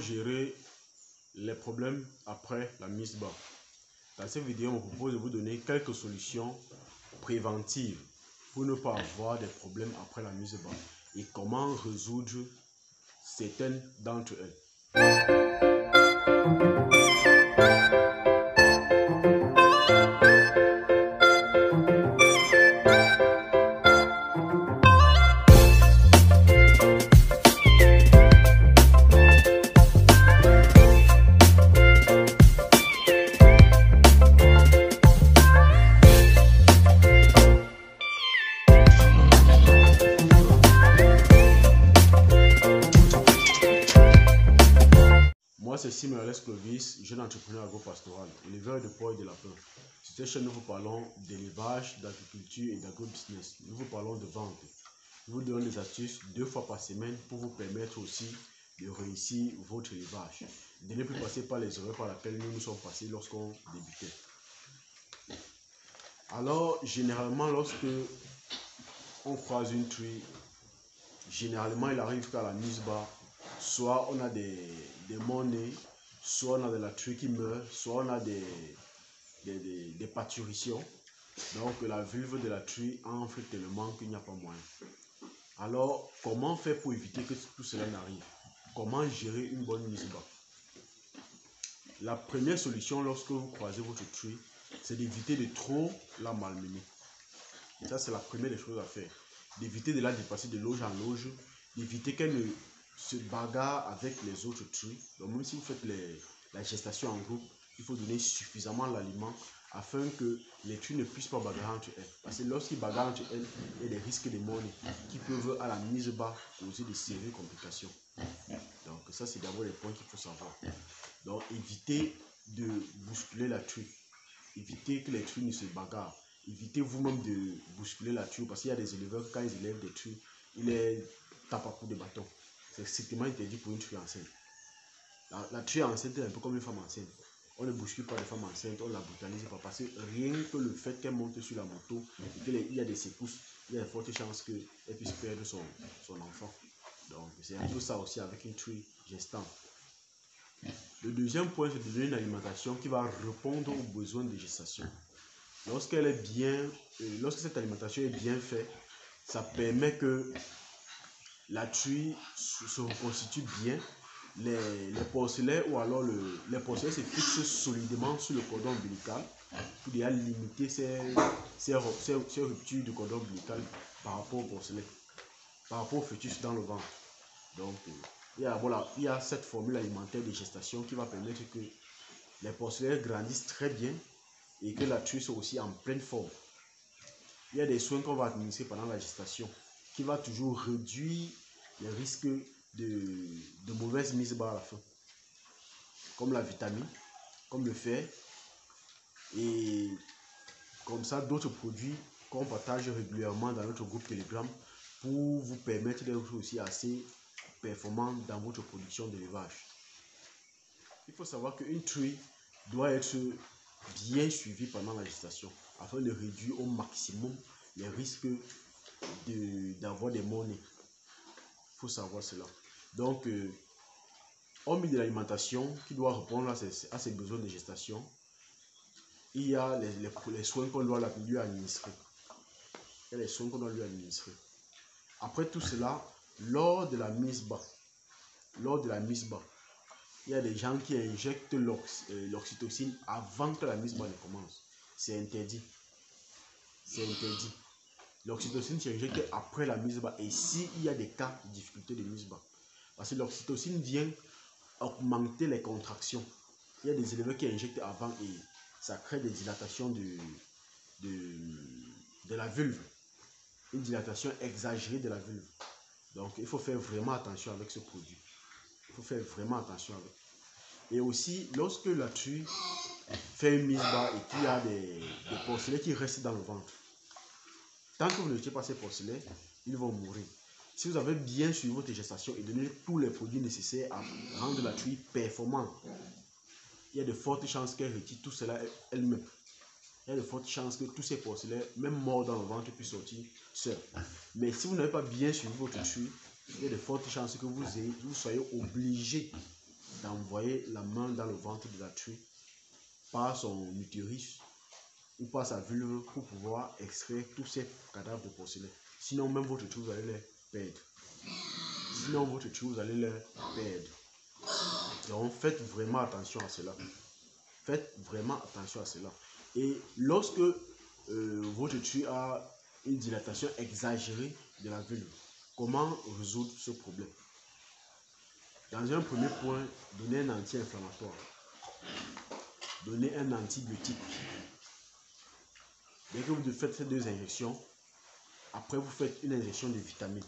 gérer les problèmes après la mise bas. Dans cette vidéo, on me propose de vous donner quelques solutions préventives pour ne pas avoir des problèmes après la mise bas et comment résoudre certaines d'entre elles. Moi, c'est Simon Clovis, jeune entrepreneur agropastoral, éleveur de porcs et de lapins. Sur cette chaîne, nous vous parlons d'élevage, d'agriculture et d'agrobusiness. Nous vous parlons de vente. Nous vous donnons des astuces 2 fois par semaine pour vous permettre aussi de réussir votre élevage. De ne plus passer par les erreurs par lesquelles nous sommes passés lorsqu'on débutait. Alors, généralement, lorsque on croise une truie, généralement, il arrive qu'à la mise bas, soit on a des monnaies, soit on a de la truie qui meurt, soit on a des parturitions. Donc la vulve de la truie enfle tellement qu'il n'y a pas moyen. Alors, comment faire pour éviter que tout cela n'arrive? Comment gérer une bonne mise bas? La première solution lorsque vous croisez votre truie, c'est d'éviter de trop la malmener. Ça, c'est la première des choses à faire. D'éviter de la dépasser de loge en loge, d'éviter qu'elle ne se bagarre avec les autres truies. Donc même si vous faites la gestation en groupe, il faut donner suffisamment l'aliment afin que les truies ne puissent pas bagarrer entre elles. Parce que lorsqu'ils bagarrent entre elles, il y a des risques de mort qui peuvent à la mise bas causer de sérieuses complications. Donc ça, c'est d'abord les points qu'il faut savoir. Donc évitez de bousculer la truie. Évitez que les truies ne se bagarrent. Évitez vous-même de bousculer la truie parce qu'il y a des éleveurs, quand ils élèvent des truies, ils les tapent à coups de bâton. C'est strictement interdit pour une truie enceinte. La truie enceinte est un peu comme une femme enceinte. On ne bouscule pas les femmes enceintes, on ne la brutalise pas parce que rien que le fait qu'elle monte sur la moto et qu'il y a des secousses, il y a de fortes chances qu'elle puisse perdre son enfant. Donc c'est un peu ça aussi avec une truie gestante. Le deuxième point, c'est de donner une alimentation qui va répondre aux besoins de gestation. Lorsque cette alimentation est bien faite, ça permet que la truie se reconstitue bien. Les porcelets ou alors les porcelets se fixent solidement sur le cordon ombilical pour déjà limiter ces ruptures du cordon ombilical par rapport au porcelet, par rapport au fœtus dans le ventre. Donc, il y a cette formule alimentaire de gestation qui va permettre que les porcelets grandissent très bien et que la truie soit aussi en pleine forme. Il y a des soins qu'on va administrer pendant la gestation qui va toujours réduire les risques de mauvaise mise bas à la fin, comme la vitamine, comme le fer et comme ça d'autres produits qu'on partage régulièrement dans notre groupe Telegram pour vous permettre d'être aussi assez performant dans votre production d'élevage. Il faut savoir qu'une truie doit être bien suivie pendant la gestation afin de réduire au maximum les risques d'avoir des monnaies. Il faut savoir cela. Donc, hormis de l'alimentation qui doit répondre à ses besoins de gestation, il y a les soins qu'on doit lui administrer. Il y a les soins qu'on doit lui administrer. Après tout cela, lors de la mise bas, il y a des gens qui injectent l'oxytocine avant que la mise bas ne commence. C'est interdit. C'est interdit. L'oxytocine s'injecte après la mise bas et s'il y a des cas de difficulté de mise bas. Parce que l'oxytocine vient augmenter les contractions. Il y a des éleveurs qui injectent avant et ça crée des dilatations de la vulve. Une dilatation exagérée de la vulve. Donc il faut faire vraiment attention avec ce produit. Il faut faire vraiment attention avec. Et aussi, lorsque la truie fait une mise bas et qu'il y a des porcelets qui restent dans le ventre, tant que vous ne jetez pas ces porcelets, ils vont mourir. Si vous avez bien suivi votre gestation et donné tous les produits nécessaires à rendre la truie performante, il y a de fortes chances qu'elle retire tout cela elle-même. Il y a de fortes chances que tous ces porcelets, même morts dans le ventre, puissent sortir seuls. Mais si vous n'avez pas bien suivi votre truie, il y a de fortes chances que vous soyez obligé d'envoyer la main dans le ventre de la truie par son utérus ou par sa vulve pour pouvoir extraire tous ces cadavres de porcelaine. Sinon, même votre truie, vous allez les perdre. Sinon, votre truie, vous allez les perdre. Donc, faites vraiment attention à cela. Faites vraiment attention à cela. Et lorsque votre truie a une dilatation exagérée de la vulve, comment résoudre ce problème? Dans un premier point, donnez un anti-inflammatoire. Donnez un antibiotique. Dès que vous faites ces 2 injections, après vous faites une injection de vitamines.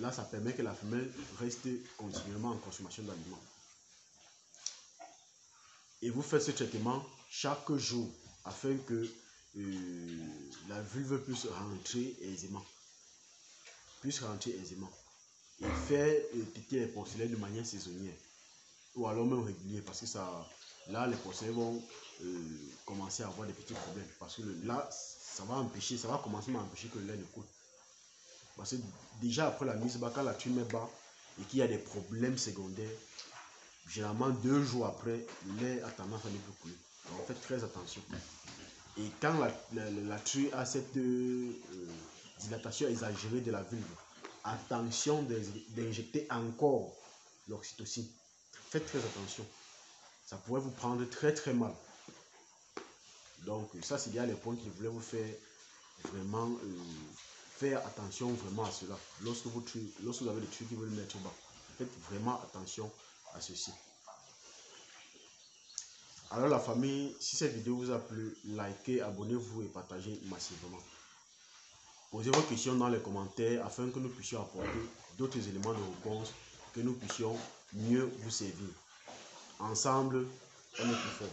Là, ça permet que la femelle reste continuellement en consommation d'aliments. Et vous faites ce traitement chaque jour afin que la vulve puisse rentrer aisément. Et faire péter les porcelaines de manière saisonnière. Ou alors même régulière, parce que ça, là, les porcelaines vont commencer à avoir des petits problèmes. Parce que là, ça va commencer à empêcher que le lait ne coule. Parce que déjà après la mise bas, quand la truie met bas et qu'il y a des problèmes secondaires, généralement 2 jours après, le lait a tendance à ne plus couler. Donc faites très attention. Et quand la truie a cette dilatation exagérée de la vulve, attention d'injecter encore l'oxytocine. Faites très attention. Ça pourrait vous prendre très très mal. Donc ça, c'est bien les points que je voulais vous faire vraiment faire attention vraiment à cela. Lorsque vous avez des trucs qui veulent mettre bas, faites vraiment attention à ceci. Alors la famille, si cette vidéo vous a plu, likez, abonnez-vous et partagez massivement. Posez vos questions dans les commentaires afin que nous puissions apporter d'autres éléments de réponse, que nous puissions mieux vous servir. Ensemble, on est plus fort.